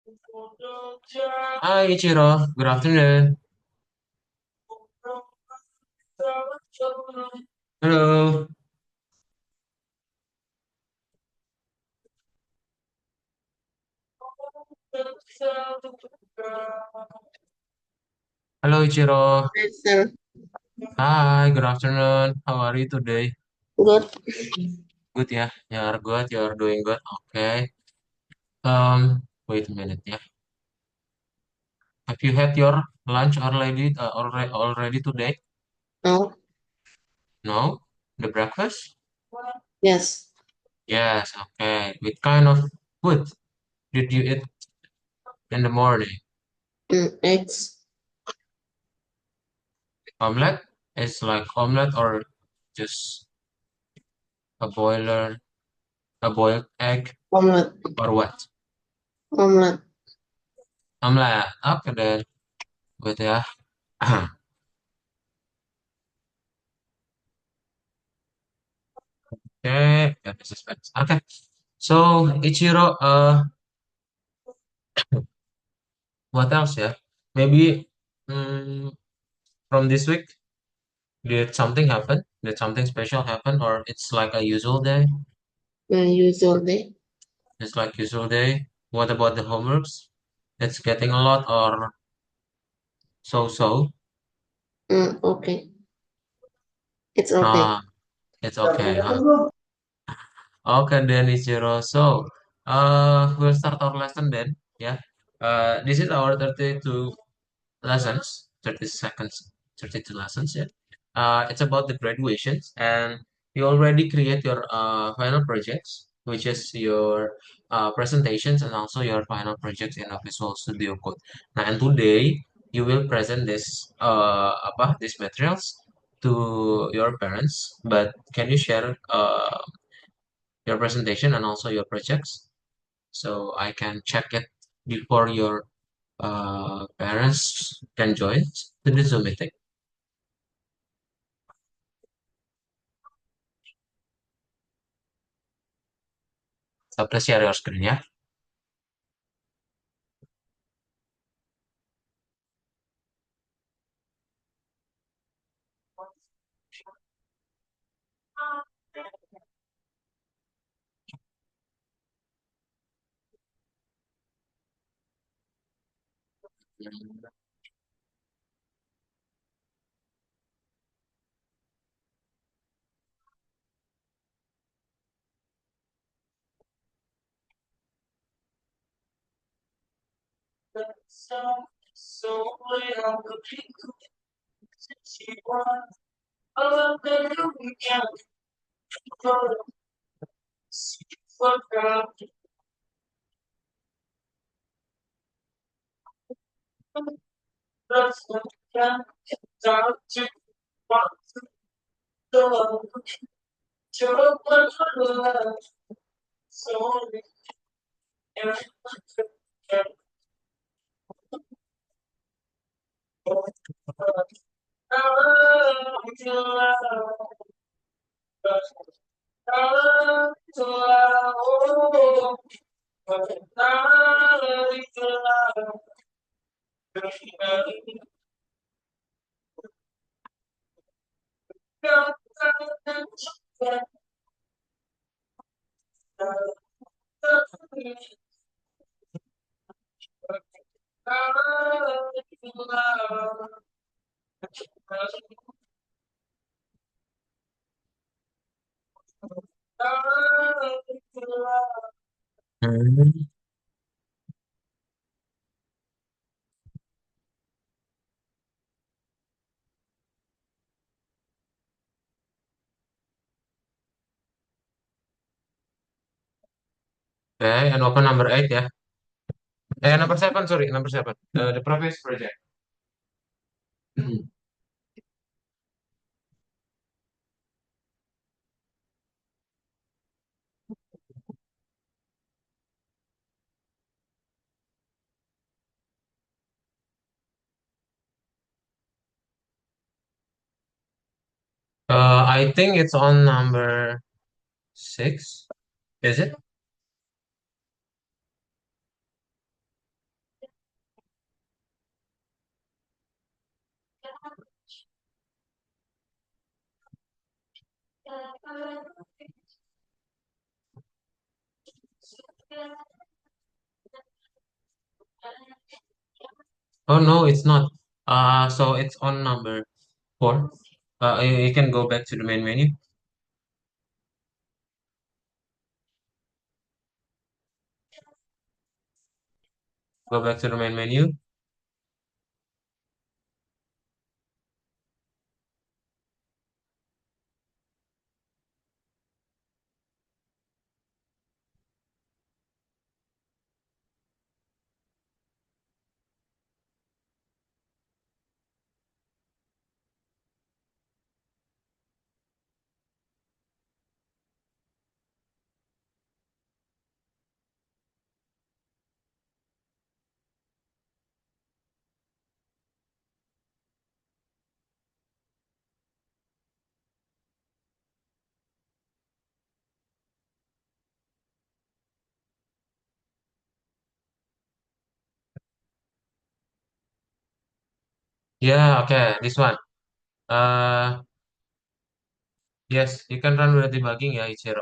Hi Ichiro, good afternoon. Hello. Hello Ichiro. Yes, sir. Hi, good afternoon. How are you today? Good. Good ya. You're good, you're doing good. Okay. Wait a minute ya. Have you had your lunch already today? No. No? The breakfast? Yes. Yes, okay. What kind of food did you eat in the morning? Eggs. Omelette? It's like omelette or just a boiler, a boiled egg Omelette. or what? Omelette. Omelette. Okay then. Wait ya. Okay, yeah, this is fine. Okay. So Ichiro, what else ya? Maybe from this week, did something happen? Did something special happen, or it's like a usual day? Usual day. It's like usual day. What about the homeworks? It's getting a lot or so? Okay. It's okay. Ah, it's okay, huh? Okay then Ichiro. So, we'll start our lesson then. Yeah. This is our 32 lessons, 30 seconds, 32 lessons. Yeah. It's about the graduations, and you already create your final projects, which is your presentations and also your final projects in a Visual Studio Code. Now, and today you will present this these materials to your parents. But can you share your presentation and also your projects so I can check it before your parents can join to the Zoom meeting. So please share your screen, yeah? Hmm. Okay, and open number 8, yeah? Number 7, sorry, number 7. The previous project. I think it's on number 6. Is it? Oh no, it's not. So it's on number 4. You can go back to the main menu. Go back to the main menu. Yeah, okay, this one. Uh, yes, you can run with debugging ya, Ichiro.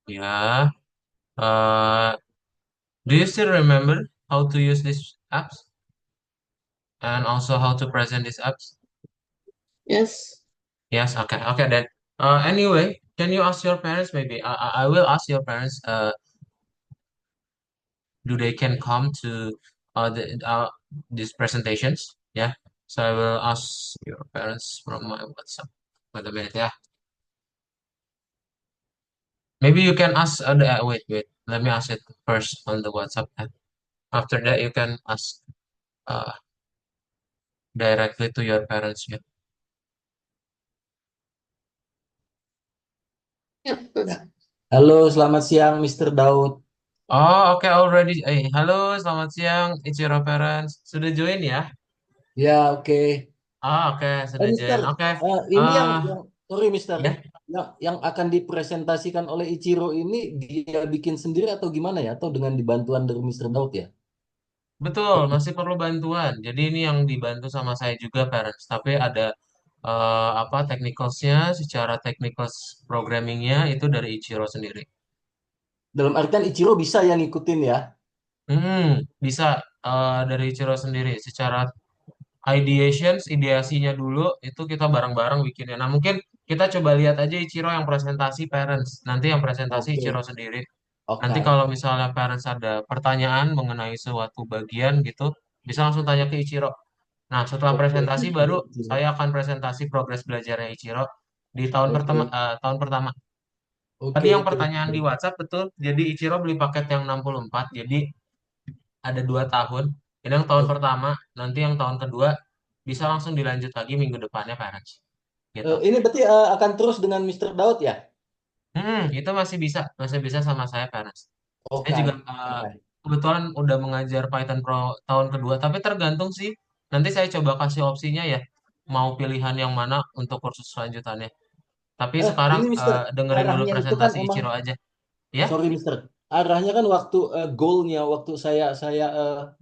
Yeah. Uh, do you still remember how to use these apps and also how to present these apps? Yes. Yes. Okay. Okay. Then. Anyway, can you ask your parents maybe? I will ask your parents. Do they can come to these presentations? Yeah. So I will ask your parents from my WhatsApp. Wait a minute. Yeah. Maybe you can ask. Wait. Wait. Let me ask it first on the WhatsApp. After that, you can ask uh, directly to your parents. Yeah. Ya, udah. Halo, selamat siang, Mr. Daud. Oh, oke already. Halo, selamat siang, Ichiro parents. Sudah join ya? Ya, oke. Oh, oke, sudah Mister, join. Oke. ini eh sorry, Mister, ya, yang akan dipresentasikan oleh Ichiro ini dia bikin sendiri atau gimana ya? Atau dengan dibantuan dari Mr. Daud ya? betul, masih perlu bantuan. Jadi ini yang dibantu sama saya juga parents. Tapi ada apa technicalsnya, secara technical programmingnya itu dari Ichiro sendiri. Dalam artian Ichiro bisa yang ngikutin ya? Bisa dari Ichiro sendiri. Secara ideasinya dulu itu kita bareng-bareng bikinnya. Nah, mungkin kita coba lihat aja Ichiro yang presentasi parents, nanti yang presentasi Ichiro Oke, sendiri. Nanti oke, kalau misalnya parents ada pertanyaan mengenai suatu bagian gitu, bisa langsung tanya ke Ichiro. Nah, setelah oke. presentasi baru saya akan presentasi progres belajarnya Ichiro di Oke, tahun pertama. Tadi oke, yang oke, pertanyaan di oke. WhatsApp betul. Jadi Ichiro beli paket yang 64, jadi ada 2 tahun. Ini yang tahun Oke. pertama, nanti yang tahun kedua bisa langsung dilanjut lagi minggu depannya parents. Gitu. Ini berarti akan terus dengan Mr. Daud ya? Itu masih bisa sama saya parents. Saya juga Oke, oke, kebetulan udah mengajar Python Pro tahun kedua, tapi tergantung sih. Nanti saya coba kasih opsinya ya, mau pilihan yang mana untuk kursus selanjutannya. Tapi sekarang ini Mister, dengerin dulu arahnya itu kan presentasi emang Ichiro aja. Ya, sorry Mister, arahnya kan waktu goalnya waktu saya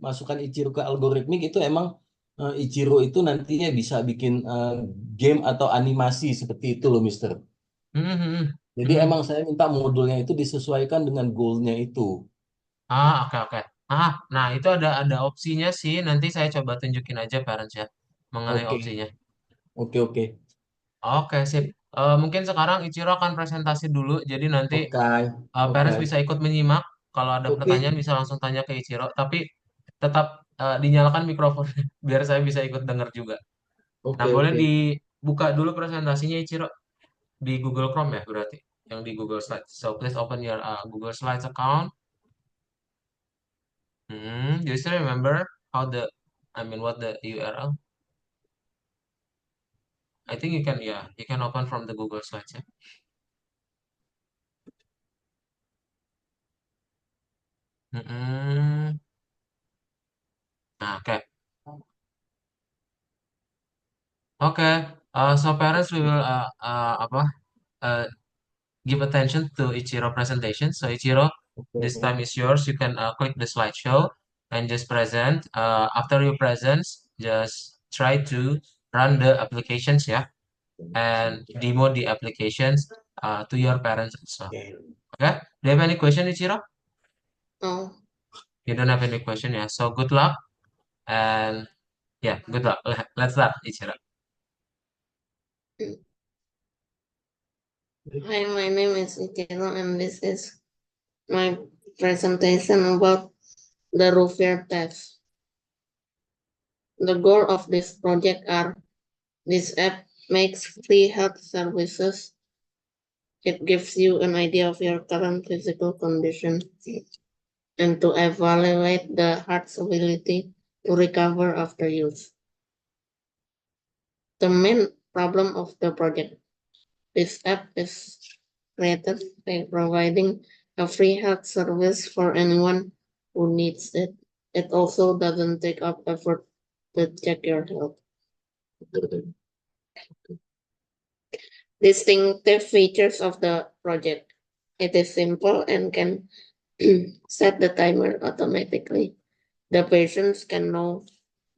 masukkan Ichiro ke algoritmik itu emang Ichiro itu nantinya bisa bikin game atau animasi seperti itu loh Mister. Hmm, hmm, hmm, Jadi hmm. emang saya minta modulnya itu disesuaikan dengan goalnya itu. Oke oke. Nah itu ada opsinya sih. Nanti saya coba tunjukin aja parents ya mengenai Oke, opsinya. oke, oke, Oke sip. Mungkin sekarang Ichiro akan presentasi dulu. Jadi nanti oke, oke, parents bisa ikut menyimak. Kalau ada oke, pertanyaan bisa langsung tanya ke Ichiro. Tapi tetap dinyalakan mikrofon biar saya bisa ikut dengar juga. Nah oke, boleh oke. dibuka dulu presentasinya Ichiro di Google Chrome ya berarti. Yang di Google Slides. So please open your Google Slides account. Do you still remember how what the URL? I think you can open from the Google Slides. Yeah. Mm-mm. Nah, okay. Okay. So parents we will apa uh, give attention to Ichiro presentation. So Ichiro, this Oke. time is yours. You can click the slideshow and just present. After you present, just try to run the applications, yeah, and demo the applications to your parents also. Okay? Do you have any question, Ichiro? Oh, You don't have any question, yeah. So good luck and yeah, good luck. Let's start, Ichiro. hi, my name is Ichiro, and this is my presentation about the Roofier test. The goal of this project are this app makes free health services. It gives you an idea of your current physical condition and to evaluate the heart's ability to recover after use. The main problem of the project. This app is created by providing a free health service for anyone who needs it. It also doesn't take up effort to check your health. Distinctive features of the project. It is simple and can set the timer automatically. The patients can know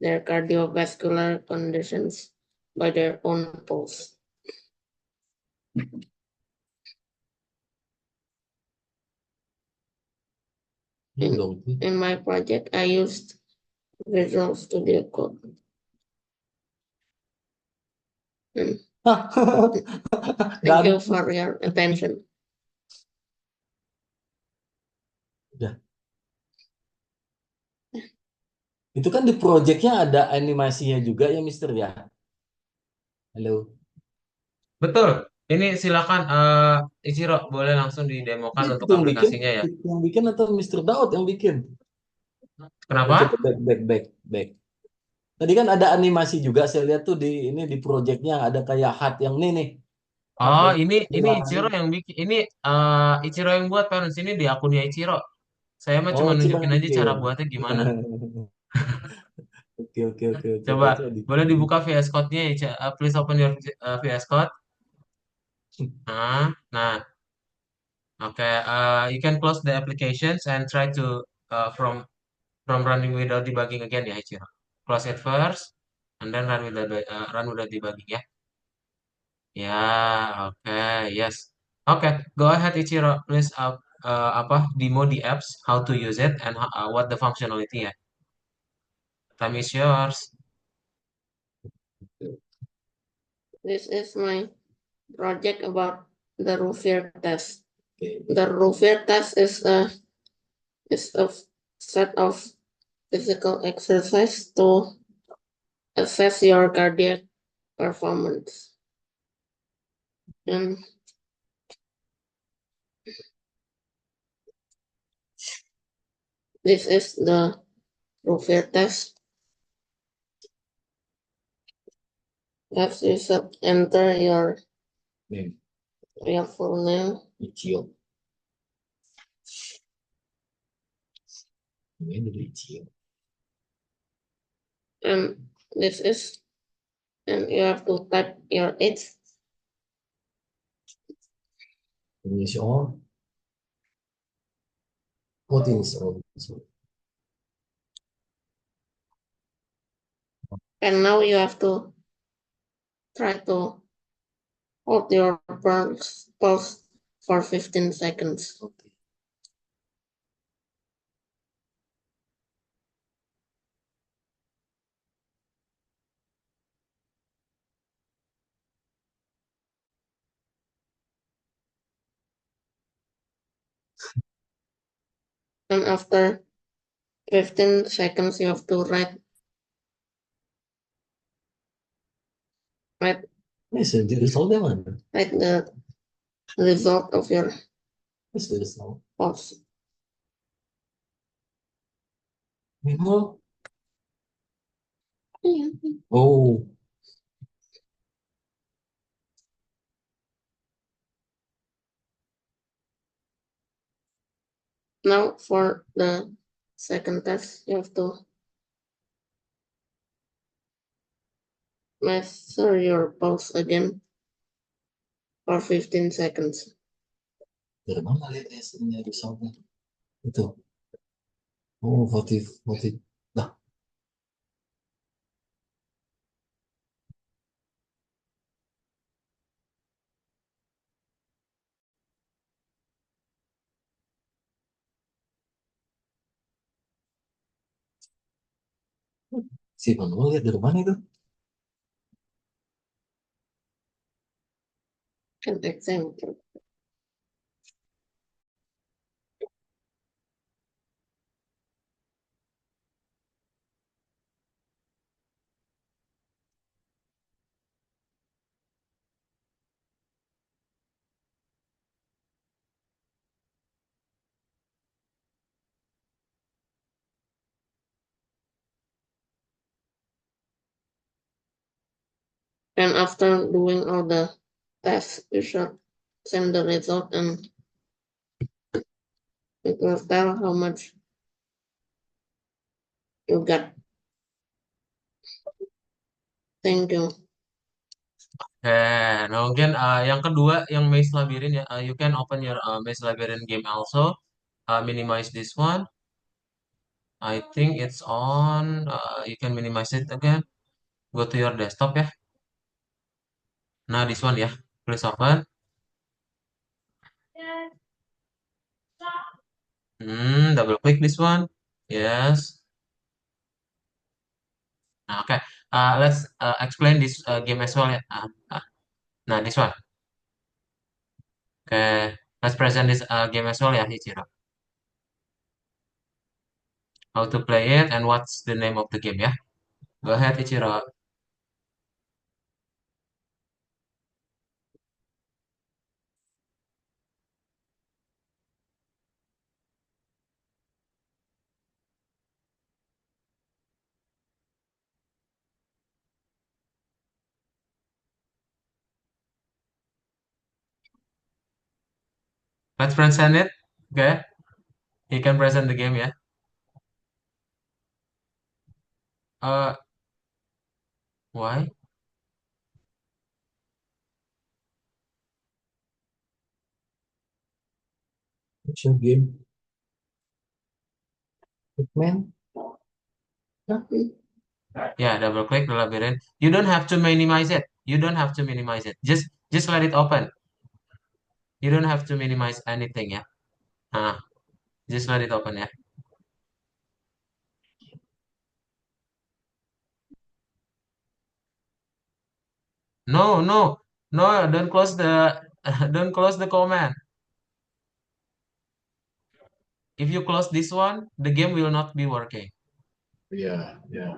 their cardiovascular conditions by their own pulse. In my project, I used Visual Studio Code. Thank you for your attention. Udah. Itu kan di projectnya ada animasinya juga ya, Mister ya. Halo. Betul. Ini silakan Ichiro boleh langsung didemokan untuk Itu yang bikin, aplikasinya ya. itu yang bikin atau Mister Daud yang bikin? Coba Kenapa? back. Tadi kan ada animasi juga, saya lihat tuh di ini di projectnya ada kayak hat yang nih, hat Oh, yang ini warna. Ichiro yang bikin. Ini Ichiro yang buat parents ini di akunnya Ichiro. Saya mah Oh, cuma Ciro nunjukin yang aja cara bikin. buatnya gimana. Oke. Coba Berarti ada boleh bikin. dibuka VS Code-nya ya. Please open your VS Code. Nah, okay. You can close the applications and try to from running without debugging again ya, Ichiro. Close it first, and then run without debugging ya. Ya, oke, yes. Oke, go ahead Ichiro. Please apa demo the apps, how to use it, and what the functionality ya. Time is yours. This is my project about the Roofier test. The Roofier test is a set of physical exercise to assess your cardiac performance. And this is the Roofier test. Next, you should enter your full name. And this is, and you have to type your age. Indonesia. Oh, Indonesia. And now you have to try to hold your pulse for 15 seconds. And after 15 seconds, you have to write The result mana? the result of your What's the result? pulse. Memang. Oh, Now for the second test, you have to Measure your pulse again for 15 seconds. Dari mana lihat hasilnya resultnya? Itu. Oh, motif, motif. Nah, si Manuel lihat dari mana itu? An example. And after doing all the tests, you should send the result and it will tell how much you got. Thank you. Nah mungkin yang kedua yang Maze Labyrinth ya, you can open your Maze Labyrinth game also. Minimize this one. I think it's on. You can minimize it again. Go to your desktop ya. Nah, this one ya. Please open. Double click this one. Yes. Nah, okay. Let's explain this game as well ya. Nah, this one. Okay. Let's present this game as well ya, Ichiro. How to play it and what's the name of the game ya. Go ahead, Ichiro. Let's present it. Okay. You can present the game ya. Uh, why? Action game. Hitman. Yeah, double click the labyrinth. You don't have to minimize it. You don't have to minimize it. Just let it open. You don't have to minimize anything ya. Ah, just let it open ya. No, no, no, don't close the don't close the command. If you close this one, the game will not be working. Ya, ya.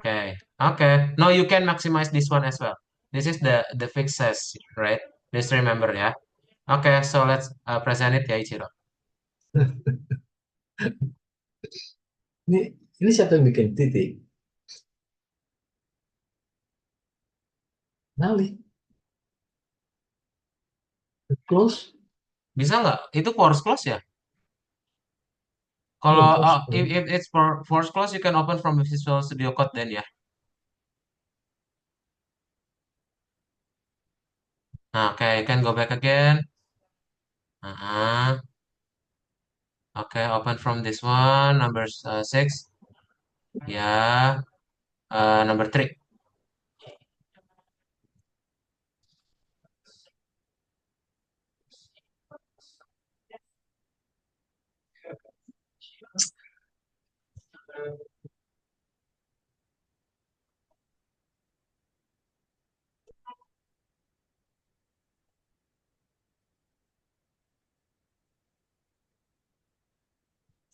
Okay. Okay. No, you can maximize this one as well. This is the fixes, right? Just remember ya. Okay, so let's present it ya, Ichiro. Ini ini siapa yang bikin titik? Nali. Close. Bisa nggak? Itu force close ya? Kalau Belum close. if it's for force close, you can open from Visual Studio Code then ya. Nah, okay, you can go back again. Okay, open from this one, number 6. Ya, number 3.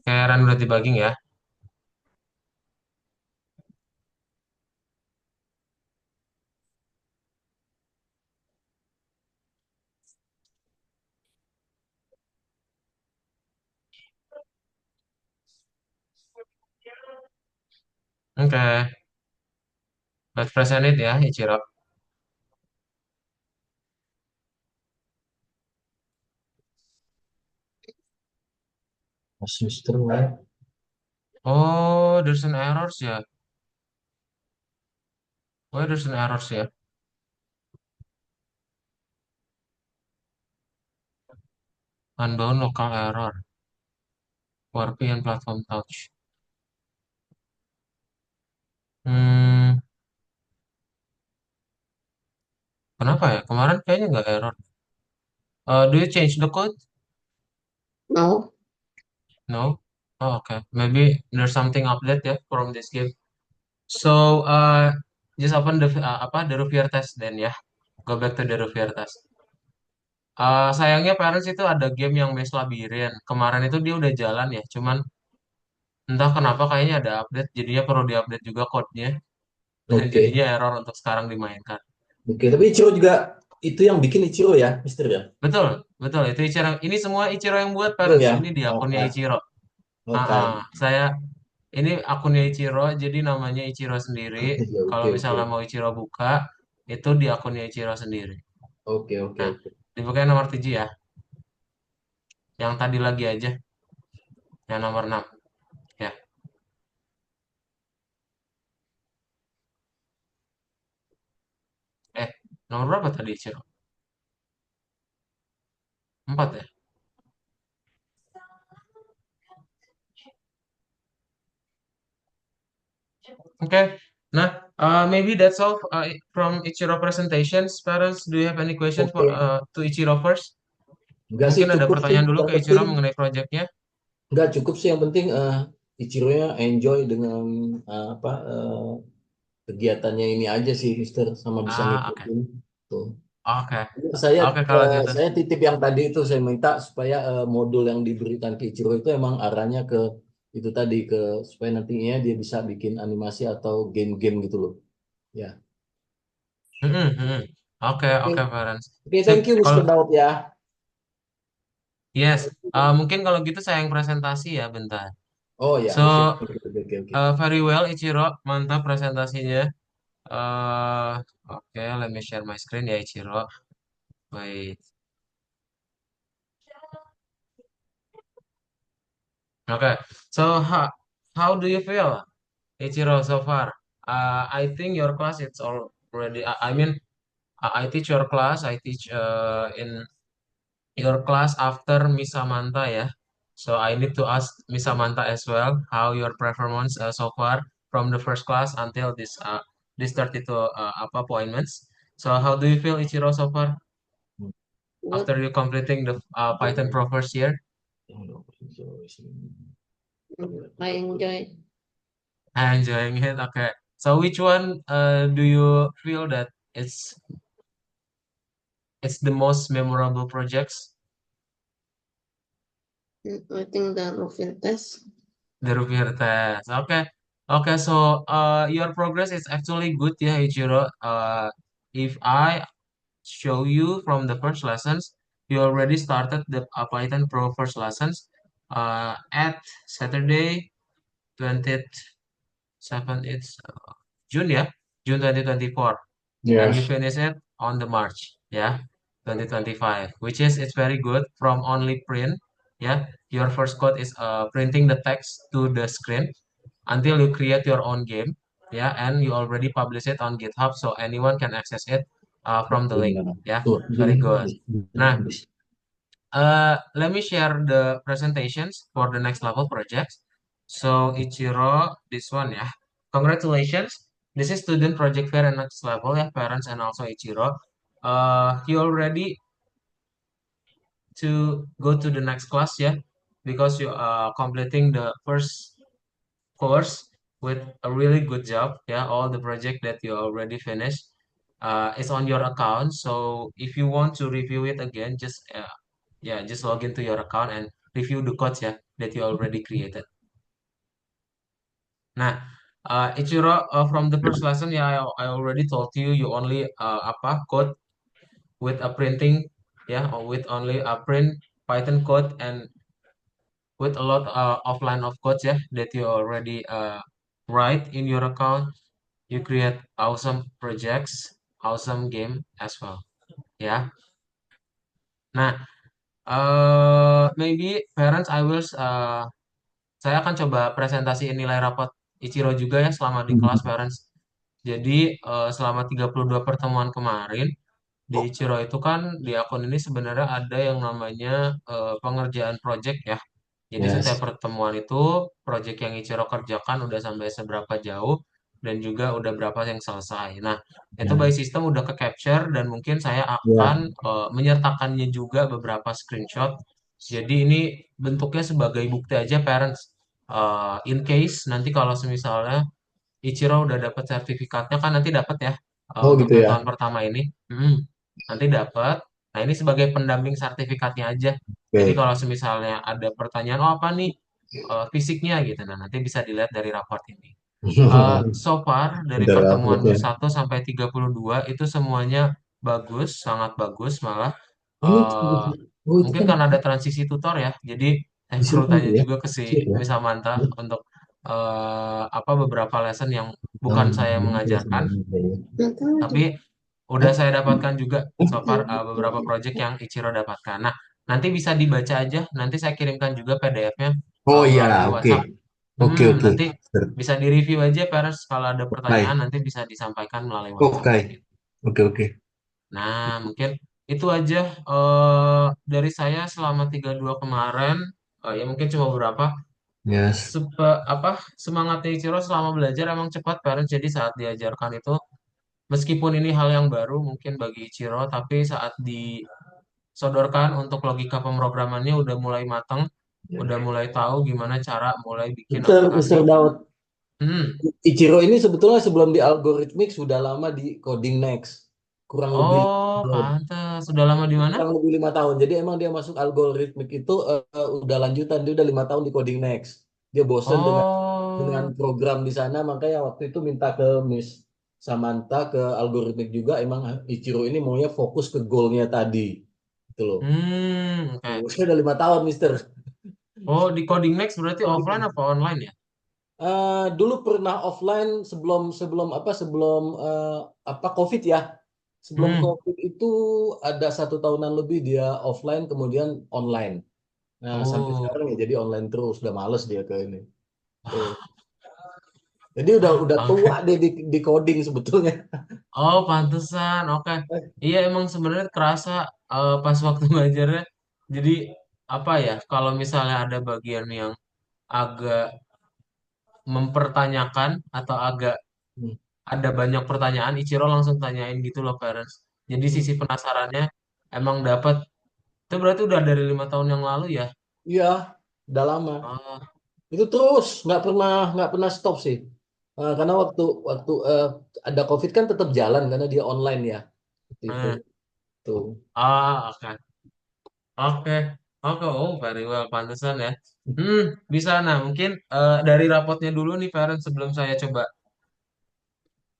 Kayak run udah debugging ya. Oke, let's present it ya, Ichiro. Mas Mister, lah. Oh, there's an errors ya. Oh, there's an errors ya. Unbound local error. WarpI and platform touch. Hmm, kenapa ya? Kemarin kayaknya nggak error. Do you change the code? No, No. Oh, okay. Maybe there's something update ya from this game. So, just open the the Rovier test then ya. Go back to the Rovier test. Sayangnya Parents itu ada game yang Maze Labyrinth. Kemarin itu dia udah jalan ya, cuman entah kenapa kayaknya ada update, jadinya perlu diupdate juga code-nya. Dan Oke. jadinya error untuk sekarang dimainkan. Oke, tapi Ichiro juga itu yang bikin Ichiro ya, Mister ya? Betul, betul. Itu Ichiro. Ini semua Ichiro yang buat Betul Parents. ya? Ini di akunnya Oke. Ichiro. Oke. Saya ini akunnya Ichiro, jadi namanya Ichiro sendiri. Ya, Kalau oke, oke. misalnya mau Ichiro buka, itu di akunnya Ichiro sendiri. Oke, oke, Nah, oke. dibuka nomor 7 ya. Yang tadi lagi aja, yang nomor 6. Ya. Eh, nomor berapa tadi Ichiro? 4 ya? Okay. Nah, maybe that's all from Ichiro presentations. Parents, do you have any questions for, Oke. to Ichiro first? Enggak sih, Mungkin ada cukup sih. pertanyaan dulu Yang ke Ichiro penting, mengenai proyeknya. enggak cukup sih. Yang penting Ichiro-nya enjoy dengan apa kegiatannya ini aja sih, Mister, sama bisa Oke. ngikutin. Tuh. Oke. Saya Oke kalau gitu. saya titip yang tadi itu saya minta supaya modul yang diberikan ke Ichiro itu emang arahnya ke itu tadi ke supaya nantinya dia bisa bikin animasi atau game-game gitu loh. Ya. Mm-mm, mm-mm. Oke, Oke, oke, parents. oke, Sip. thank you Kalau Mister Daud ya. yes, mungkin kalau gitu saya yang presentasi ya, bentar. Oh ya, So, oke, oke, oke, oke. very well, Ichiro. Mantap presentasinya. Oke, let me share my screen ya, Ichiro. Wait. Okay. So, how do you feel, Ichiro, so far? I think your class it's already. I mean, I teach your class. I teach in your class after Miss Samantha ya. So I need to ask Miss Samantha as well how your performance so far from the first class until this 32 appointments. So how do you feel, Ichiro, so far good. after you completing the Python Pro first year? I enjoy. I enjoying it. Okay. So which one do you feel that it's the most memorable projects? I think the Rufin test. The reviewer test. Okay. Okay, so your progress is actually good, yeah, Ichiro. If I show you from the first lessons, you already started the Python Pro first lessons at Saturday 27th, it's June, yeah, June 2024, and you Yes. finish it on the March, yeah, 2025, which is it's very good from only print, yeah. Your first code is printing the text to the screen until you create your own game, yeah, and you already publish it on GitHub so anyone can access it from the link, Benar. yeah. Tuh, Very gini good. habis. Nah, Habis. let me share the presentations for the next level projects. So Ichiro, this one, yeah. Congratulations. This is student project fair and next level, yeah, parents and also Ichiro. You already to go to the next class, yeah, because you are completing the first course with a really good job. Yeah, all the project that you already finished is on your account. So if you want to review it again, just log into your account and review the codes ya that you already created. Nah, Ichiro, from the first lesson ya I already told you you only code with a printing ya or with only a print Python code and with a lot of line of codes ya that you already write in your account. You create awesome projects, awesome game as well. Ya. Nah, maybe parents I will saya akan coba presentasiin nilai rapot Ichiro juga ya selama di kelas Hmm. parents. Jadi selama 32 pertemuan kemarin di Ichiro itu kan di akun ini sebenarnya ada yang namanya pengerjaan project ya. Jadi setiap Yes. pertemuan itu project yang Ichiro kerjakan udah sampai seberapa jauh dan juga udah berapa yang selesai. Nah, itu by Ya. system udah ke capture dan mungkin saya akan Ya. menyertakannya juga beberapa screenshot. Jadi ini bentuknya sebagai bukti aja parents. In case nanti kalau misalnya Ichiro udah dapat sertifikatnya kan nanti dapat ya Oh untuk gitu yang ya. tahun pertama ini. Hmm, nanti dapat. Nah ini sebagai pendamping sertifikatnya aja. Jadi Oke. kalau misalnya ada pertanyaan, oh apa nih fisiknya gitu, nah nanti bisa dilihat dari raport ini. So far dari Dari pertemuan uploadnya. 1 sampai 32 itu semuanya bagus, sangat bagus malah. Ini Eh, oh itu Mungkin kan karena ada transisi tutor ya, jadi saya perlu disuruh tanya ya. juga ke si Sip ya. Miss Samantha untuk apa beberapa lesson yang Oh, bukan saya gitu mengajarkan, sebenarnya. Nggak tahu aja. tapi udah Hah? saya dapatkan juga so far beberapa Hmm. project yang Ichiro dapatkan. Nah, nanti bisa dibaca aja, nanti saya kirimkan juga PDF-nya Oh iya, melalui oke. WhatsApp. Oke, oke. Nanti bisa di-review aja, parents. Kalau ada pertanyaan Oke. nanti bisa disampaikan melalui WhatsApp. Oke. Oke, oke. Nah, mungkin itu aja dari saya selama 32 kemarin. Ya mungkin cuma beberapa. Yes. Apa semangatnya Ichiro selama belajar emang cepat parents. Jadi saat diajarkan itu meskipun ini hal yang baru mungkin bagi Ichiro, tapi saat disodorkan untuk logika pemrogramannya udah mulai matang, Ya. udah mulai tahu gimana cara mulai bikin Mister, aplikasi. Mister Daud, Hmm. Ichiro ini sebetulnya sebelum di algoritmik sudah lama di coding next. Kurang lebih Oh, pantas. Sudah lama di mana? kurang lebih 5 tahun. Jadi emang dia masuk algoritmik itu udah lanjutan. Dia udah 5 tahun di coding next. Dia bosen dengan Oh, program di sana, makanya waktu itu minta ke Miss Samantha ke algoritmik juga. Emang Ichiro ini maunya fokus ke goalnya tadi, gitu loh. oke. Saya udah 5 tahun, Mister. Oh, di Coding Next berarti offline apa online ya? Dulu pernah offline sebelum sebelum apa sebelum apa COVID ya. Sebelum Hmm. COVID itu ada 1 tahunan lebih dia offline kemudian online. Nah sampai Oh, sekarang ya jadi online terus. Udah males dia ke ini. Tuh. ah, Jadi udah tua oke. deh di coding sebetulnya. Oh, pantesan. Oke. Iya, emang sebenarnya kerasa pas waktu belajarnya. Jadi apa ya? Kalau misalnya ada bagian yang agak mempertanyakan atau agak Hmm. ada banyak pertanyaan, Ichiro langsung tanyain gitu loh, parents. Jadi Hmm. sisi penasarannya emang dapat. Itu berarti udah dari 5 tahun yang lalu ya? Iya, udah lama. Oh, Itu terus nggak pernah stop sih. Karena waktu waktu ada COVID kan tetap jalan karena dia online ya. Seperti itu. eh. Tuh. Oke. Oke, oke, oh very well, pantesan ya. Bisa. Nah, mungkin dari rapotnya dulu nih, parents, sebelum saya coba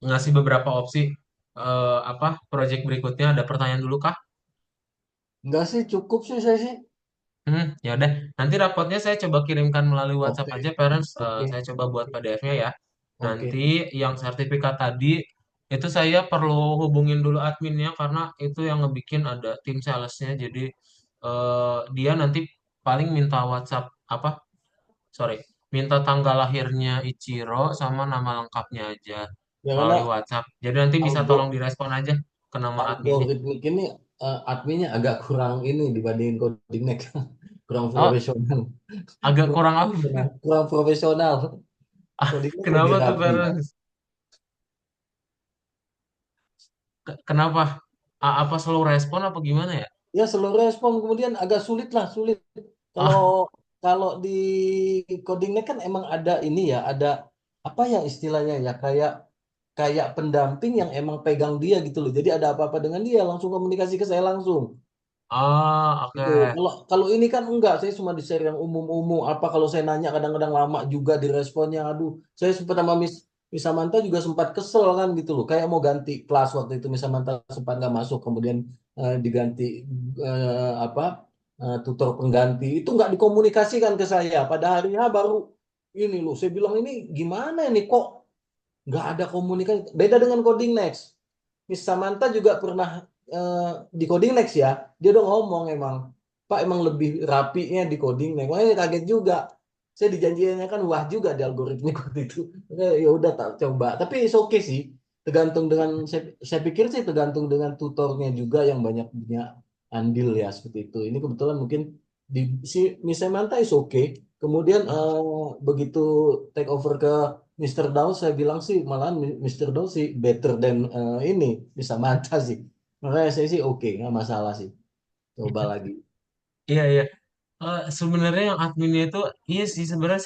ngasih beberapa opsi apa project berikutnya. Ada pertanyaan dulu kah? Enggak sih, cukup sih saya sih. Ya udah. Nanti rapotnya saya coba kirimkan melalui WhatsApp Oke, aja, parents. oke, Saya coba buat oke, PDF-nya ya. oke. Nanti yang sertifikat tadi itu saya perlu hubungin dulu adminnya karena itu yang ngebikin ada tim salesnya. Jadi dia nanti paling minta WhatsApp apa sorry, minta tanggal lahirnya Ichiro sama nama lengkapnya aja Ya karena melalui WhatsApp. Jadi nanti bisa algo tolong direspon aja ke nomor adminnya. algoritmik ini adminnya agak kurang ini dibandingin coding next. Kurang Oh, profesional. agak Kurang kurang apa? profesional. Kurang profesional. Coding next lebih Kenapa tuh, rapi. parents? Kenapa? Apa slow respon apa gimana ya? Ya seluruh respon kemudian agak sulit lah, sulit. Kalau Ah, kalau di coding next kan emang ada ini ya, ada apa ya istilahnya ya kayak kayak pendamping yang emang pegang dia gitu loh. Jadi ada apa-apa dengan dia langsung komunikasi ke saya langsung. oke. Gitu. Kalau kalau ini kan enggak, saya cuma di share yang umum-umum. Apa kalau saya nanya kadang-kadang lama juga di responnya. Aduh, saya sempat sama Miss Samantha juga sempat kesel kan gitu loh. Kayak mau ganti kelas waktu itu Miss Samantha sempat nggak masuk, kemudian diganti apa tutor pengganti. Itu nggak dikomunikasikan ke saya. Pada hari H baru ini loh. Saya bilang ini gimana ini kok nggak ada komunikasi. Beda dengan Coding Next. Miss Samantha juga pernah di Coding Next ya, dia udah ngomong emang, Pak emang lebih rapinya di Coding Next. Makanya saya kaget juga. saya dijanjinya kan wah juga di algoritmik waktu itu. Ya udah tak coba. Tapi it's okay sih. Tergantung dengan saya pikir sih tergantung dengan tutornya juga yang banyak punya andil ya seperti itu. Ini kebetulan mungkin di si Miss Samantha is okay. Kemudian begitu take over ke Mr. Daud saya bilang sih malahan Mr. Daud sih better than ini Miss Samantha sih. Makanya saya sih oke nggak masalah sih. Coba lagi. Iya, iya. Sebenarnya yang adminnya itu, iya sih sebenarnya.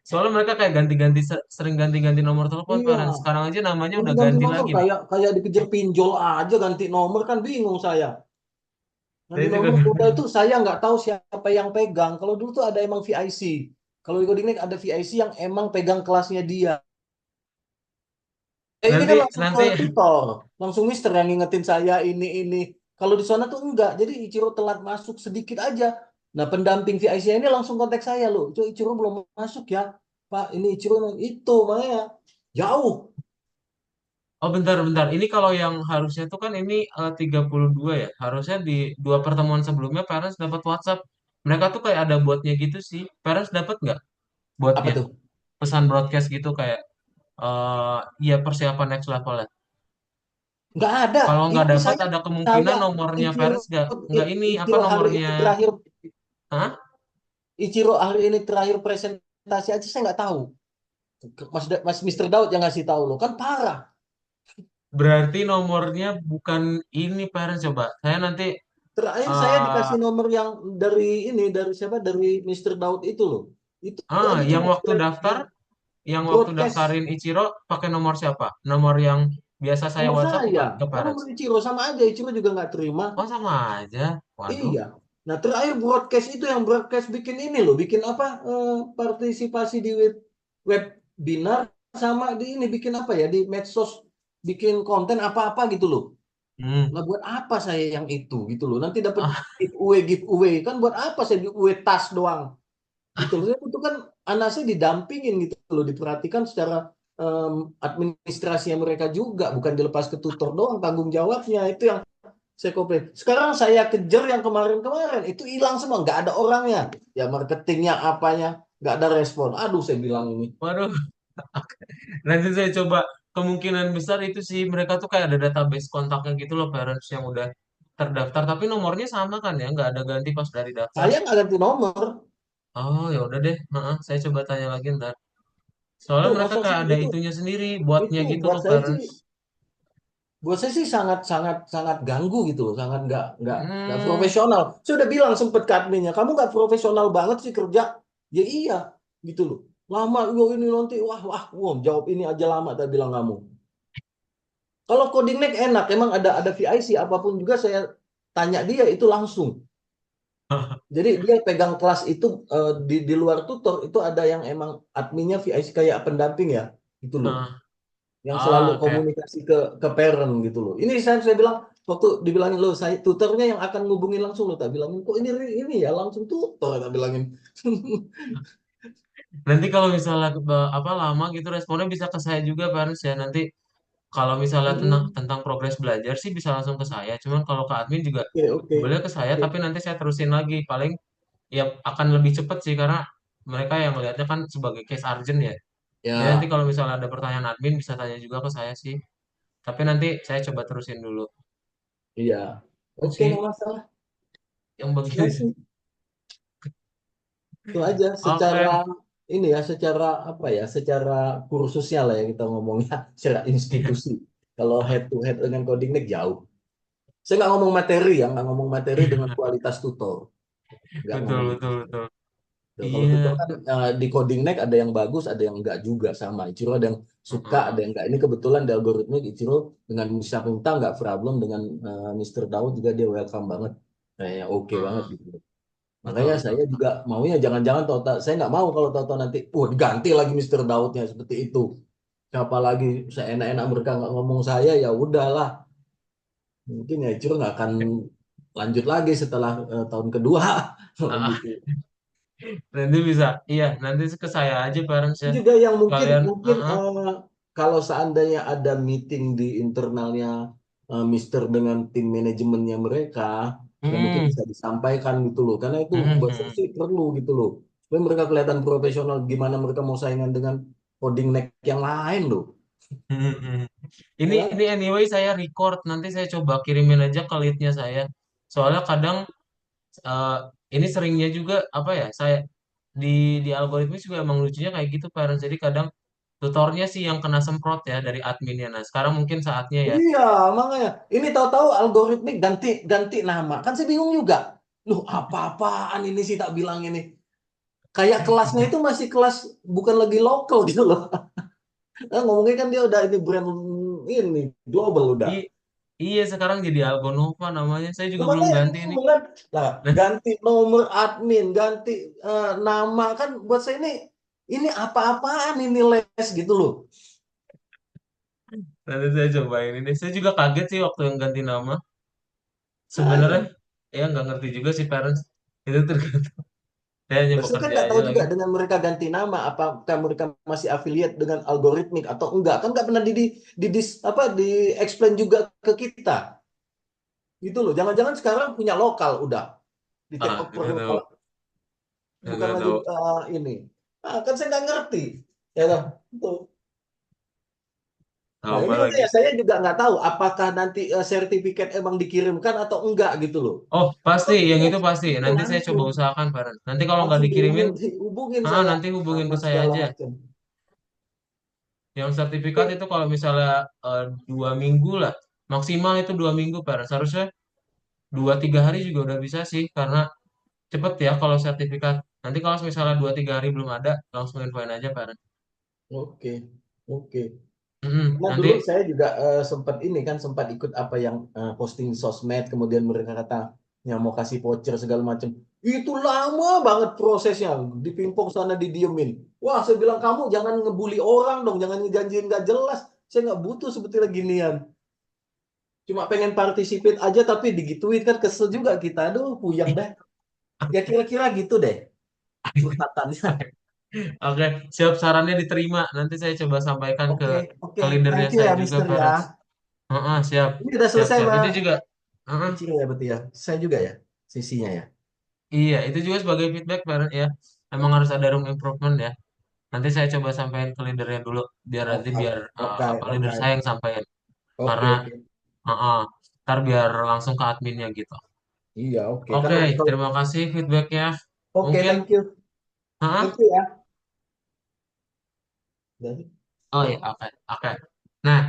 Soalnya mereka kayak ganti-ganti, sering ganti-ganti nomor telepon, Iya, parents. Sekarang aja namanya udah ganti-ganti ganti nomor lagi loh. kayak kayak dikejar pinjol aja ganti nomor kan bingung saya. Ganti Saya juga nomor udah itu saya nggak tahu siapa yang pegang. Kalau dulu tuh ada emang VIC. Kalau di Coding ada VIC yang emang pegang kelasnya dia. Ini nanti kan langsung ke nanti tutor, langsung mister yang ngingetin saya ini. Kalau di sana tuh enggak. Jadi Ichiro telat masuk sedikit aja. Nah, pendamping VIC ini langsung kontak saya loh. Itu Ichiro belum masuk ya, Pak. Ini Ichiro itu makanya jauh. Oh, bentar, bentar. Ini kalau yang harusnya tuh kan ini 32 ya. Harusnya di dua pertemuan sebelumnya parents dapat WhatsApp. Mereka tuh kayak ada botnya gitu sih. Parents dapat nggak Apa botnya? tuh? Pesan broadcast gitu kayak ya persiapan next level ya. Nggak ada. Kalau nggak Ini dapat saya ada kemungkinan saya nomornya Ichiro parents nggak ini apa Ichiro hari nomornya. ini terakhir Hah? Ichiro hari ini terakhir presentasi aja saya nggak tahu. Mas Mister Daud yang ngasih tahu loh kan parah. Berarti nomornya bukan ini parents coba. Saya nanti Terakhir saya eh dikasih nomor yang dari siapa dari Mister Daud itu loh. Itu aja yang cuma waktu daftar, yang waktu broadcast daftarin Ichiro pakai nomor siapa? Nomor yang biasa saya nomor WhatsApp saya. bukan ke Kan parents. nomor Ichiro sama aja. Ichiro juga nggak terima. Oh, sama aja. Waduh. Iya. Nah, terakhir broadcast itu yang broadcast bikin ini loh, bikin apa? Partisipasi di webinar sama di ini bikin apa ya di medsos, bikin konten apa-apa gitu loh. Hmm. Lah buat apa saya yang itu gitu loh. Nanti dapat Ah, giveaway kan buat apa saya giveaway tas doang gitu loh. Itu kan anak saya didampingin gitu loh, diperhatikan secara administrasinya mereka juga, bukan dilepas ke tutor doang tanggung jawabnya. Itu yang saya komplain. Sekarang saya kejar yang kemarin-kemarin itu hilang semua, nggak ada orangnya. Ya marketingnya apanya nggak ada respon. Aduh saya bilang ini. waduh. Nanti saya coba, kemungkinan besar itu sih mereka tuh kayak ada database kontaknya gitu loh parents yang udah terdaftar tapi nomornya sama kan ya, nggak ada ganti pas dari daftar. Saya nggak ganti nomor. Oh, ya udah deh. Heeh, saya coba tanya lagi ntar. Soalnya Tuh mereka masa sih kayak ada itunya sendiri, itu buatnya gitu buat loh saya sih parents. sangat sangat sangat ganggu gitu loh, sangat nggak Hmm, profesional. Saya udah bilang sempet ke adminnya, kamu nggak profesional banget sih kerja. Ya iya gitu loh. Lama yo ini nanti wah jawab ini aja lama tak bilang kamu. Kalau coding neck enak, emang ada VIC apapun juga saya tanya dia itu langsung. Jadi dia pegang kelas itu di luar tutor itu ada yang emang adminnya VIC kayak pendamping ya, gitu loh. heeh. Yang selalu Ah, kayak komunikasi ke parent gitu loh. Ini saya bilang waktu dibilangin lo saya tutornya yang akan ngubungin langsung lo tak bilangin kok ini ya langsung tutor tak bilangin. nanti kalau misalnya apa lama gitu responnya bisa ke saya juga parents ya. Nanti kalau misalnya tentang Mm-mm. tentang progres belajar sih bisa langsung ke saya. Cuman kalau ke admin juga Oke oke boleh ke saya, oke. tapi nanti saya terusin lagi. Paling ya akan lebih cepet sih karena mereka yang melihatnya kan sebagai case urgent ya. Jadi nanti Ya kalau misalnya ada pertanyaan admin bisa tanya juga ke saya sih. Tapi nanti saya coba terusin dulu. iya. Oke nggak Oke, masalah. yang Ya bagus. sih itu aja secara Oke. ini ya secara apa ya secara kursusnya lah ya kita ngomongnya secara Iya, institusi. Kalau head to head dengan coding neck jauh. Saya nggak ngomong materi ya, nggak ngomong materi dengan kualitas tutor, nggak betul, ngomong betul, gitu. betul. Tuh, kalau Iya. tutor kan di coding neck ada yang bagus, ada yang enggak juga sama. Ichiro ada yang suka, ada Heeh. yang enggak. Ini kebetulan di algoritma Ichiro dengan bisa minta nggak problem dengan Mr. Daud juga dia welcome banget, kayak oke banget Heeh. gitu. Betul, Makanya betul. saya juga maunya jangan-jangan saya nggak mau kalau tahu nanti, diganti lagi Mr. Daudnya seperti itu. Siapa lagi saya enak-enak mereka nggak ngomong saya ya udahlah. Mungkin ya Ichiro nggak akan lanjut lagi setelah tahun kedua kalau Ah, gitu. nanti bisa. Iya, nanti ke saya aja parents ya. Juga yang mungkin Kalian, mungkin ah. kalau seandainya ada meeting di internalnya Mister dengan tim manajemennya mereka, ya mungkin Hmm. bisa disampaikan gitu loh. Karena itu buat saya Hmm. sih perlu gitu loh. Tapi mereka kelihatan profesional, gimana mereka mau saingan dengan coding neck yang lain loh. Ini Ya, ini anyway saya record, nanti saya coba kirimin aja ke leadnya saya. Soalnya kadang eh, ini seringnya juga apa ya, saya di algoritma juga emang lucunya kayak gitu parents. Jadi kadang tutornya sih yang kena semprot ya dari adminnya. Nah, sekarang mungkin saatnya ya. iya, makanya. Ini tahu-tahu algoritmik ganti ganti nama. Kan saya bingung juga. Loh, apa-apaan ini sih tak bilang ini. Kayak kelasnya itu masih kelas bukan lagi lokal gitu loh. Ngomongnya kan dia udah ini brand ini global udah. I- iya sekarang jadi Algonova namanya. Saya juga belum Makanya ganti ini ini. beneran. Nah, Nah, ganti nomor admin, ganti nama kan buat saya ini apa-apaan ini les gitu loh. nanti saya cobain ini. Saya juga kaget sih waktu yang ganti nama. Sebenarnya Makanya. ya nggak ngerti juga sih parents. Itu tergantung. Saya hanya Saya kan bekerja nggak aja tahu lagi. juga dengan mereka ganti nama, apakah mereka masih affiliate dengan algoritmik atau enggak. Kan nggak pernah apa di explain juga ke kita. Gitu loh. Jangan-jangan sekarang punya lokal udah di take Ah, over nggak tahu. lokal, bukan Nggak lagi tahu. ini. Kan saya nggak ngerti. Ya kan? Tuh. Nah, Apa ini lagi? makanya saya juga nggak tahu apakah nanti sertifikat emang dikirimkan atau enggak gitu loh. Oh, pasti. Kalau Yang tidak, itu pasti. itu Nanti saya langsung coba usahakan, parents. Nanti kalau nggak langsung dikirimin, dihubungin saya nanti hubungin sama ke saya segala aja. macam. Yang sertifikat Oke, itu kalau misalnya 2 minggu lah. Maksimal itu 2 minggu, parents. Harusnya 2-3 hari juga udah bisa sih. Karena cepet ya kalau sertifikat. Nanti kalau misalnya 2-3 hari belum ada, langsung infoin aja, parents. oke, oke. Mm-mm. Karena dulu Nanti, saya juga sempat ini kan sempat ikut apa yang posting sosmed, kemudian mereka kata yang mau kasih voucher segala macam. Itu lama banget prosesnya, dipimpong sana didiemin. Wah, saya bilang kamu jangan ngebully orang dong, jangan ngejanjiin nggak jelas. Saya nggak butuh seperti ginian. Cuma pengen participate aja tapi digituin kan kesel juga kita. Aduh, puyeng deh. Ya kira-kira gitu deh curhatannya. oke, siap sarannya diterima. Nanti saya coba sampaikan ke Oke, oke. leadernya Thank you saya ya, juga, Mister ya. parents. Heeh, siap, Ini udah siap, selesai, siap. Mbak. Itu juga, heeh, Ciri ya berarti ya. Saya juga ya, sisinya ya. iya, itu juga sebagai feedback, parent ya. Emang harus ada room improvement ya. Nanti saya coba sampaikan ke leadernya dulu, biar nanti Oke, biar oke, apa leader oke, saya yang sampaikan. oke, Karena, oke. heeh, ntar biar langsung ke adminnya gitu. Iya, oke. Kan Oke, nanti kalau terima kasih feedbacknya. oke, Mungkin, thank you. heeh, Thank you ya. Dari oh ya, oke, oke. Nah,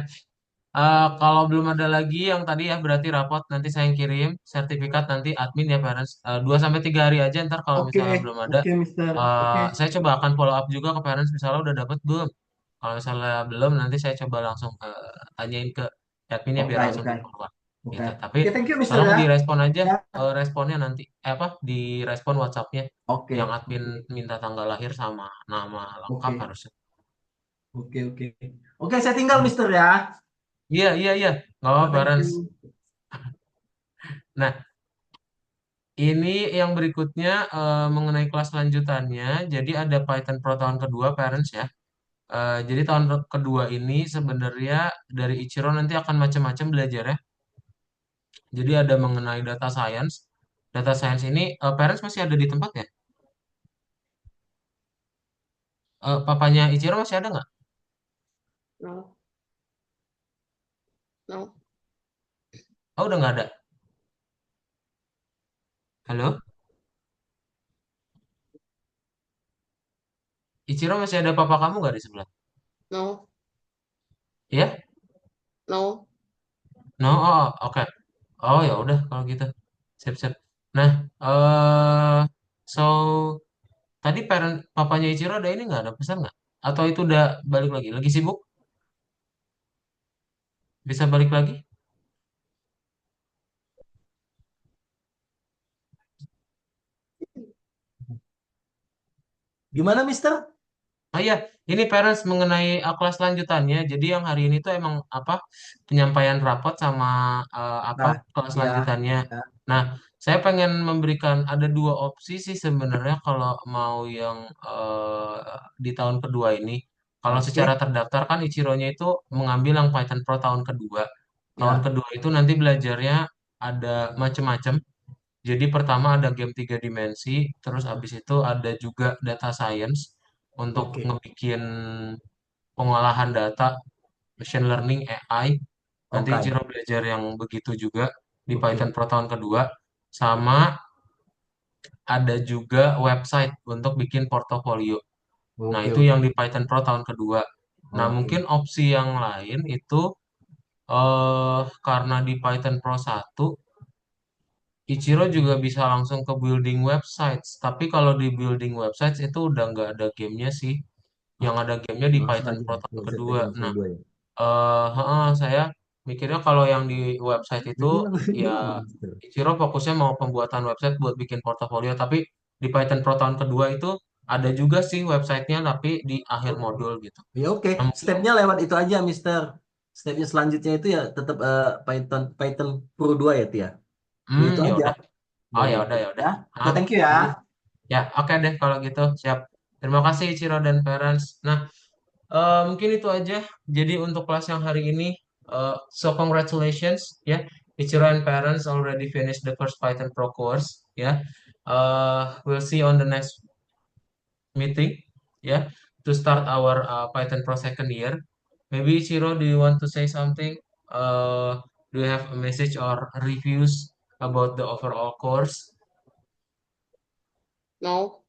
kalau belum ada lagi yang tadi ya berarti rapot nanti saya yang kirim sertifikat nanti admin ya parents. 2-3 hari aja ntar kalau oke, misalnya belum ada oke, Mister. Oke, saya coba akan follow up juga ke parents misalnya udah dapat belum. Kalau misalnya belum nanti saya coba langsung tanyain ke adminnya biar oke, langsung oke, di forward oke. gitu. Tapi Oke, thank you, Mister tolong ya. direspon aja Ya, responnya nanti apa direspon WhatsAppnya oke, yang admin oke, minta tanggal lahir sama nama lengkap oke, harusnya. oke, oke. Oke, saya tinggal, Mister ya. Iya iya iya nggak apa Oh, thank parents. you. Nah, ini yang berikutnya mengenai kelas lanjutannya. Jadi ada Python Pro tahun kedua, parents ya. Jadi tahun kedua ini sebenarnya dari Ichiro nanti akan macam-macam belajar ya. Jadi ada mengenai data science. Data science ini parents masih ada di tempat ya? Papanya Ichiro masih ada nggak? No, no, Oh udah nggak ada. Halo? Ichiro masih ada papa kamu nggak di sebelah? no, Iya? no. No, oh, oh, oke. Oh ya udah kalau gitu. Sip sip. Nah, so tadi parent papanya Ichiro ada ini nggak ada pesan nggak? Atau itu udah balik lagi? Lagi sibuk? Bisa balik lagi? Gimana, Mister? Oh iya, ini parents mengenai kelas lanjutannya. Jadi yang hari ini tuh emang apa penyampaian rapot sama apa Nah, kelas ya, lanjutannya. ya. Nah, saya pengen memberikan ada 2 opsi sih sebenarnya kalau mau yang di tahun kedua ini. Kalau secara Oke, terdaftar kan Ichironya itu mengambil yang Python Pro tahun kedua. Tahun ya, kedua itu nanti belajarnya ada macem-macem. Jadi pertama ada game tiga dimensi, terus abis itu ada juga data science untuk Oke, ngebikin pengolahan data, machine learning, AI. Nanti oke, Ciro belajar yang begitu juga di Python oke, Pro tahun kedua. Sama ada juga website untuk bikin portofolio. Nah, oke, itu oke, yang di Python Pro tahun kedua. Nah, oke, mungkin opsi yang lain itu karena di Python Pro 1 Ichiro juga bisa langsung ke building websites. Tapi kalau di building websites itu udah nggak ada gamenya sih. Yang ada gamenya di langsung Python aja Pro tahun website kedua. Python Pro Nah, 2 ya. saya mikirnya kalau yang di website itu Jadi langsung ya gimana, Mister? Ichiro fokusnya mau pembuatan website buat bikin portofolio. Tapi di Python Pro tahun kedua itu ada juga sih websitenya tapi di akhir modul gitu. Ya oke, Nah, mungkin, stepnya lewat itu aja, Mister. Stepnya selanjutnya itu ya tetap Python Python Pro 2 ya, Tia. Ya itu ya aja. udah. Oh Ya ya gitu. udah ya Ya, udah. oke, Ah, thank you ya. hmm. Ya, oke deh kalau gitu. Siap. Terima kasih Ciro dan Parents. Nah, mungkin itu aja. Jadi untuk kelas yang hari ini, so congratulations ya. Ichiro and Parents already finished the first Python Pro course ya. We'll see you on the next meeting ya to start our Python Pro second year. Maybe Ichiro, do you want to say something? Do you have a message or reviews about the overall course? No,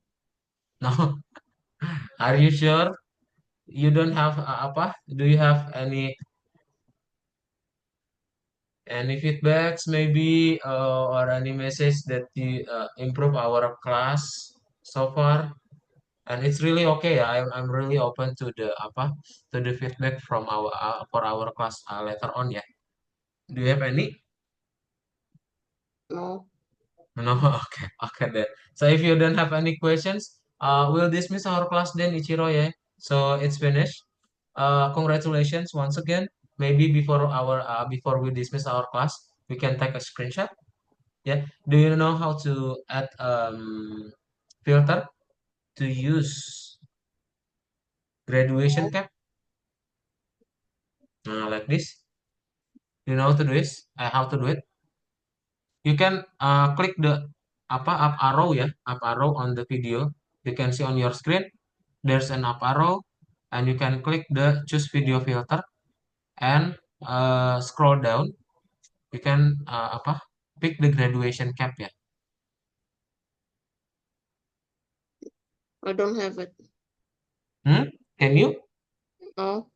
No. Are you sure? You don't have apa? Do you have any feedbacks maybe or any message that you improve our class so far? And it's really okay. I'm really open to the apa to the feedback from our for our class later on ya. Do you have any? no. No, okay, okay then. So if you don't have any questions, we'll dismiss our class then, Ichiro, yeah. So it's finished. Congratulations once again. Maybe before we dismiss our class, we can take a screenshot. Yeah. Do you know how to add filter to use graduation cap? Like this. Do you know how to do this? How to do it? You can click the apa up arrow ya, up arrow on the video. You can see on your screen. There's an up arrow, and you can click the choose video filter and scroll down. You can apa pick the graduation cap ya. I don't have it. Can you? No,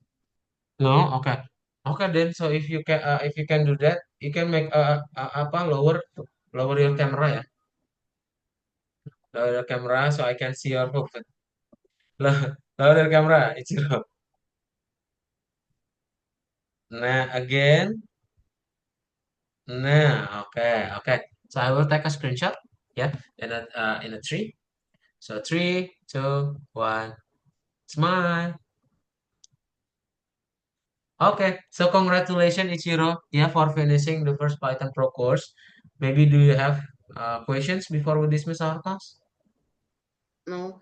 No, okay. Okay then. So if you can do that, you can make apa lower your camera ya. Lower your camera so I can see your movement. Lower your camera, Ichiro. Nah, again. Nah, okay, okay. So I will take a screenshot, yeah, in a three. So three, two, one, smile. Okay, so congratulations, Ichiro, yeah, for finishing the first Python Pro course. Maybe do you have questions before we dismiss our class? no.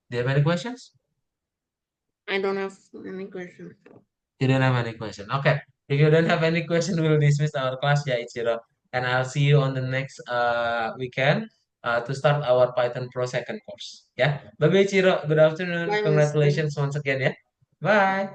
Do you have any questions? I don't have any question. You don't have any question. Okay, if you don't have any question, we'll dismiss our class, yeah, Ichiro, and I'll see you on the next weekend to start our Python Pro second course. Yeah, bye bye, Ichiro. Good afternoon. Bye, Mister. Congratulations once again. Yeah, bye.